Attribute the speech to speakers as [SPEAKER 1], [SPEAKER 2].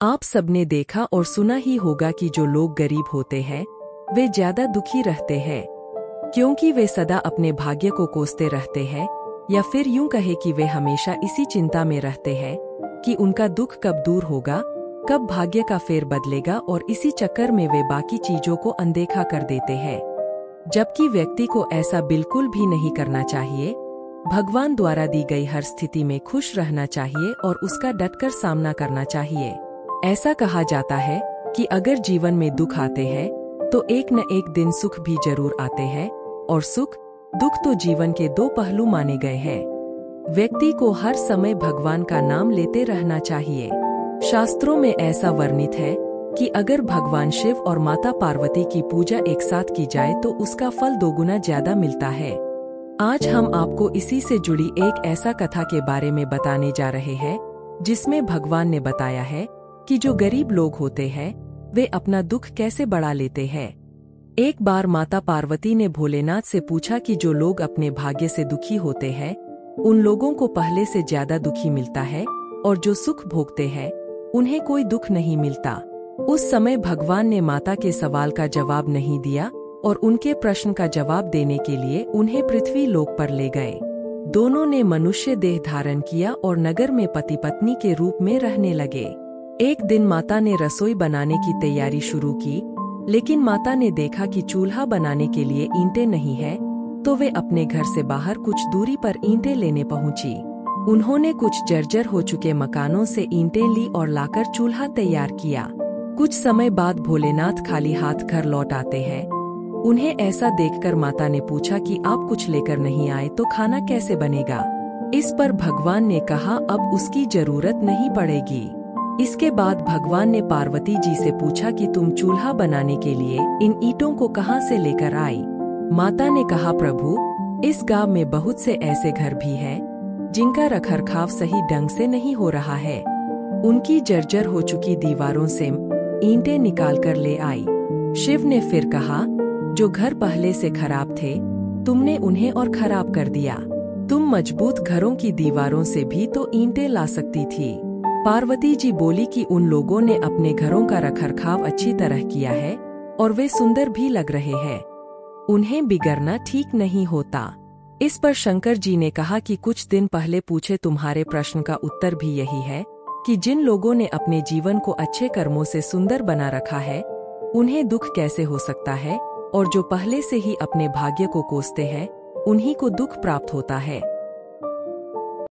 [SPEAKER 1] आप सबने देखा और सुना ही होगा कि जो लोग गरीब होते हैं वे ज्यादा दुखी रहते हैं, क्योंकि वे सदा अपने भाग्य को कोसते रहते हैं, या फिर यूं कहे कि वे हमेशा इसी चिंता में रहते हैं कि उनका दुख कब दूर होगा, कब भाग्य का फेर बदलेगा, और इसी चक्कर में वे बाकी चीजों को अनदेखा कर देते हैं। जबकि व्यक्ति को ऐसा बिल्कुल भी नहीं करना चाहिए। भगवान द्वारा दी गई हर स्थिति में खुश रहना चाहिए और उसका डटकर सामना करना चाहिए। ऐसा कहा जाता है कि अगर जीवन में दुख आते हैं तो एक न एक दिन सुख भी जरूर आते हैं, और सुख दुख तो जीवन के दो पहलू माने गए हैं। व्यक्ति को हर समय भगवान का नाम लेते रहना चाहिए। शास्त्रों में ऐसा वर्णित है कि अगर भगवान शिव और माता पार्वती की पूजा एक साथ की जाए तो उसका फल दोगुना ज्यादा मिलता है। आज हम आपको इसी से जुड़ी एक ऐसा कथा के बारे में बताने जा रहे हैं जिसमें भगवान ने बताया है कि जो गरीब लोग होते हैं वे अपना दुख कैसे बढ़ा लेते हैं। एक बार माता पार्वती ने भोलेनाथ से पूछा कि जो लोग अपने भाग्य से दुखी होते हैं उन लोगों को पहले से ज्यादा दुखी मिलता है, और जो सुख भोगते हैं उन्हें कोई दुख नहीं मिलता। उस समय भगवान ने माता के सवाल का जवाब नहीं दिया और उनके प्रश्न का जवाब देने के लिए उन्हें पृथ्वी लोक पर ले गए। दोनों ने मनुष्य देह धारण किया और नगर में पति पत्नी के रूप में रहने लगे। एक दिन माता ने रसोई बनाने की तैयारी शुरू की, लेकिन माता ने देखा कि चूल्हा बनाने के लिए ईंटें नहीं है, तो वे अपने घर से बाहर कुछ दूरी पर ईंटें लेने पहुंची। उन्होंने कुछ जर्जर हो चुके मकानों से ईंटें ली और लाकर चूल्हा तैयार किया। कुछ समय बाद भोलेनाथ खाली हाथ घर लौट आते हैं। उन्हें ऐसा देखकर माता ने पूछा कि आप कुछ लेकर नहीं आए तो खाना कैसे बनेगा। इस पर भगवान ने कहा अब उसकी जरूरत नहीं पड़ेगी। इसके बाद भगवान ने पार्वती जी से पूछा कि तुम चूल्हा बनाने के लिए इन ईंटों को कहां से लेकर आई। माता ने कहा प्रभु, इस गांव में बहुत से ऐसे घर भी हैं जिनका रखरखाव सही ढंग से नहीं हो रहा है। उनकी जर्जर हो चुकी दीवारों से ईंटें निकाल कर ले आई। शिव ने फिर कहा, जो घर पहले से खराब थे तुमने उन्हें और खराब कर दिया। तुम मजबूत घरों की दीवारों से भी तो ईंटें ला सकती थी। पार्वती जी बोली कि उन लोगों ने अपने घरों का रखरखाव अच्छी तरह किया है और वे सुंदर भी लग रहे हैं, उन्हें बिगड़ना ठीक नहीं होता। इस पर शंकर जी ने कहा कि कुछ दिन पहले पूछे तुम्हारे प्रश्न का उत्तर भी यही है कि जिन लोगों ने अपने जीवन को अच्छे कर्मों से सुंदर बना रखा है उन्हें दुख कैसे हो सकता है, और जो पहले से ही अपने भाग्य को कोसते हैं उन्हीं को दुख प्राप्त होता है।